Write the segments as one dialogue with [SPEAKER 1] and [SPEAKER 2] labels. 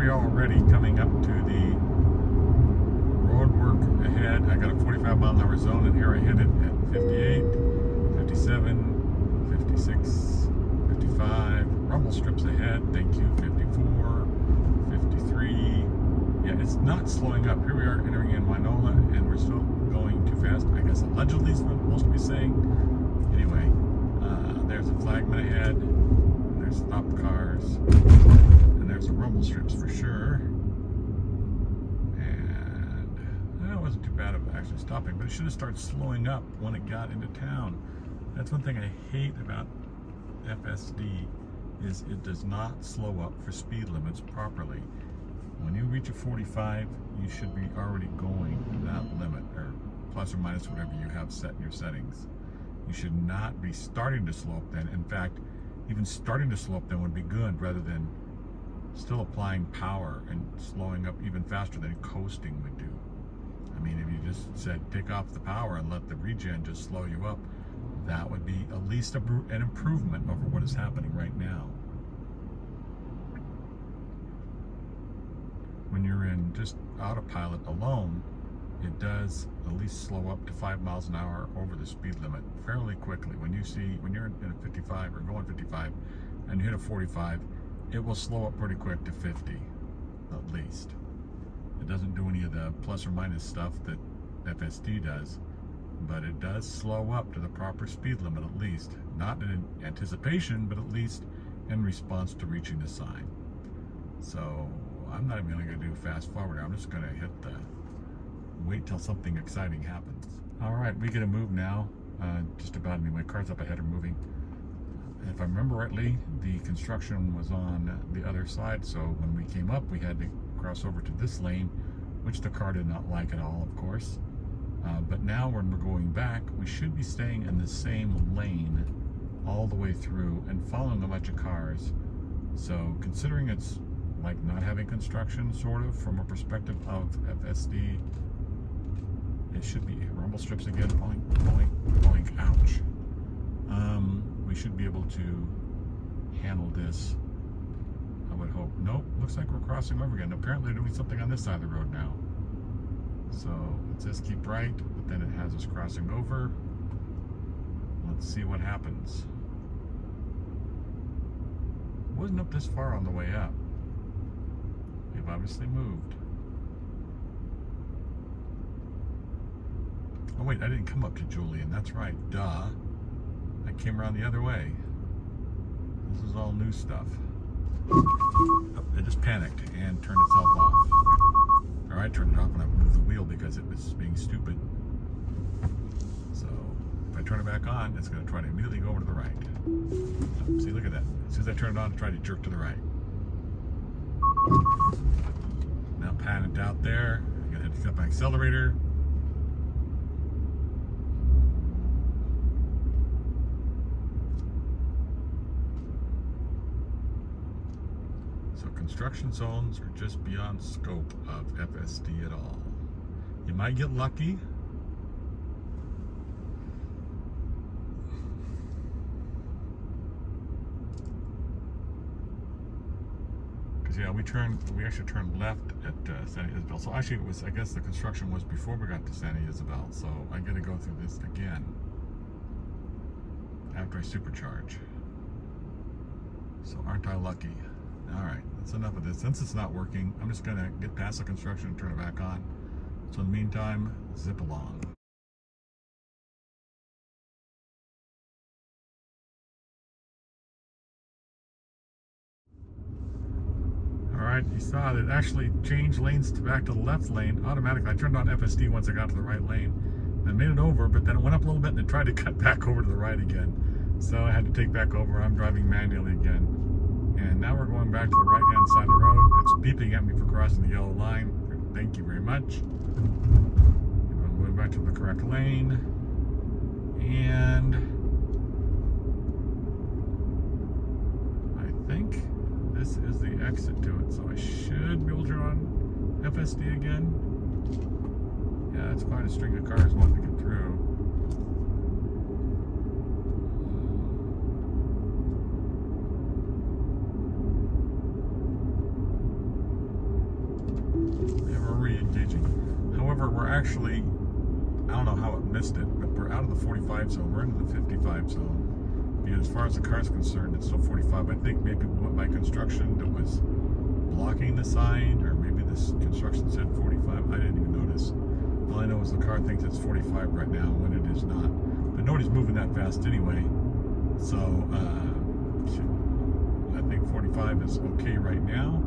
[SPEAKER 1] we are already coming up to the road work ahead. I got a 45 mile an hour zone, and here I hit it at 58, 57, 56, 55. Rumble strips ahead, thank you, 54, 53. Yeah, it's not slowing up. Here we are entering in Winola, and we're still going too fast. I guess allegedly is what I'm supposed to be saying. Anyway, there's a flagman ahead. There's stopped cars. And there's the rumble strips for sure. And it wasn't too bad of actually stopping, but it should have started slowing up when it got into town. That's one thing I hate about FSD is it does not slow up for speed limits properly. When you reach a 45, you should be already going that limit, or plus or minus whatever you have set in your settings. You should not be starting to slow up then. In fact, even starting to slow up then would be good, rather than still applying power and slowing up even faster than coasting would do. I mean, if you just said take off the power and let the regen just slow you up, that would be at least an improvement over what is happening right now. When you're in just autopilot alone, it does at least slow up to 5 miles an hour over the speed limit fairly quickly. When you're in a 55 or going 55 and you hit a 45, it will slow up pretty quick to 50 at least. It doesn't do any of the plus or minus stuff that FSD does, but it does slow up to the proper speed limit at least. Not in anticipation, but at least in response to reaching the sign. So I'm not even going to do fast forward. I'm just going to hit the wait till something exciting happens. All right, we get a move now. Just about anyway. Cars up ahead are moving. If I remember rightly, the construction was on the other side, so when we came up, we had to cross over to this lane, which the car did not like at all, of course. But now when we're going back, we should be staying in the same lane all the way through and following a bunch of cars. So considering it's like not having construction, sort of, from a perspective of FSD, it should be rumble strips again, boink, boink, boink, ouch. We should be able to handle this, I would hope. Nope, looks like we're crossing over again. Apparently they're doing something on this side of the road now. So it says keep right, but then it has us crossing over. Let's see what happens. Wasn't up this far on the way up. We've obviously moved. Oh wait, I didn't come up to Julian, that's right, duh. I came around the other way. This is all new stuff. Oh, it just panicked and turned itself off. Or I turned it off when I moved the wheel because it was being stupid. So if I turn it back on, it's going to try to immediately go over to the right. Oh, see, look at that. As soon as I turn it on, it tried to jerk to the right. Now panicked out there. I'm going to hit up my accelerator. So construction zones are just beyond scope of FSD at all. You might get lucky. Because yeah, we actually turned left at Santa Isabel. So actually it was, I guess the construction was before we got to Santa Isabel. So I got to go through this again after I supercharge. So aren't I lucky? All right, that's enough of this. Since it's not working, I'm just gonna get past the construction and turn it back on. So in the meantime, zip along. All right, you saw that it actually changed lanes back to the left lane automatically. I turned on FSD once I got to the right lane. I made it over, but then it went up a little bit and it tried to cut back over to the right again. So I had to take back over. I'm driving manually again. And now we're going back to the right-hand side of the road. It's beeping at me for crossing the yellow line. Thank you very much. I'm going back to the correct lane. And I think this is the exit to it. So I should be able to turn on FSD again. Yeah, it's quite a string of cars wanting to get through. staging. However, we're actually, I don't know how it missed it, but we're out of the 45 zone. We're into the 55 zone. Because as far as the car's concerned, it's still 45. I think maybe by construction that was blocking the sign, or maybe this construction said 45. I didn't even notice. All I know is the car thinks it's 45 right now when it is not. But nobody's moving that fast anyway. So I think 45 is okay right now.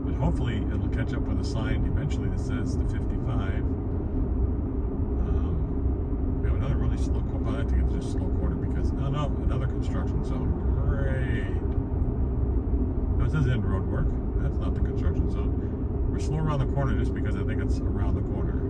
[SPEAKER 1] But hopefully it'll catch up with a sign eventually that says the 55. We have another really slow corner. I think it's just slow corner because, no, another construction zone. Great. No, it says end road work. That's not the construction zone. We're slow around the corner just because I think it's around the corner.